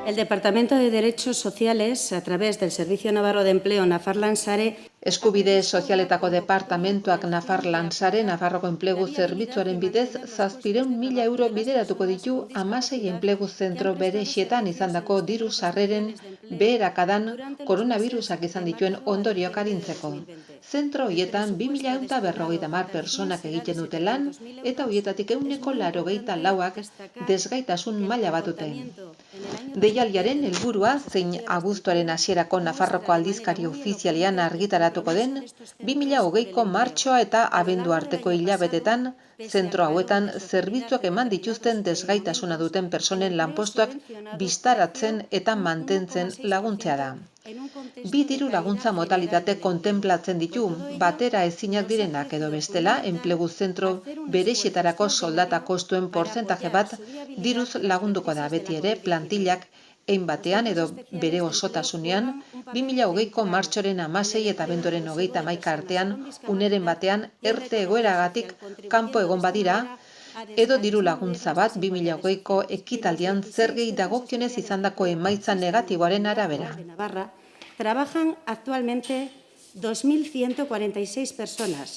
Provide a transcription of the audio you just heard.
El Departamento de Derechos Sociales, a través del Servicio Navarro de Empleo Nafarlan Sare, Eskubide Sozialetako Departamentuak Nafarlan Sare Nafarroko Enplegu Zerbitzuaren bidez 700.000 euro bideratuko ditu 16 enplegu zentro berexietan izandako diru sarreren beherakadan koronavirusak izan dituen ondorioak arintzeko. Zentro horietan 2.150 pertsonak egiten dute lan eta horietatik 84ak desgaitasun maila bat dute. Deialdiaren helburua zein abuztuaren hasierako Nafarroko aldizkari ofizialean argitaratuko den 2020ko martxoa eta abendu arteko hilabetetan zentro hauetan zerbitzuak eman dituzten desgaitasuna duten pertsonen lanpostuak bistaratzen eta mantentzen laguntzea da. Bi diru laguntza modalitate kontenplatzen ditu, batera ezinak direnak edo bestela enplegu zentro berexetarako soldata kostuen portzentaje bat diruz lagunduko da beti ere plantillak hein batean edo bere osotasunean 2020ko martxoren 16 eta abenduaren 31 artean uneren batean ERTE egoeragatik kanpo egon badira edo diru laguntza bat 2020ko ekitaldian zergei dagokionez izandako emaitza negatiboaren arabera. Trabajan actualmente 2.146 personas.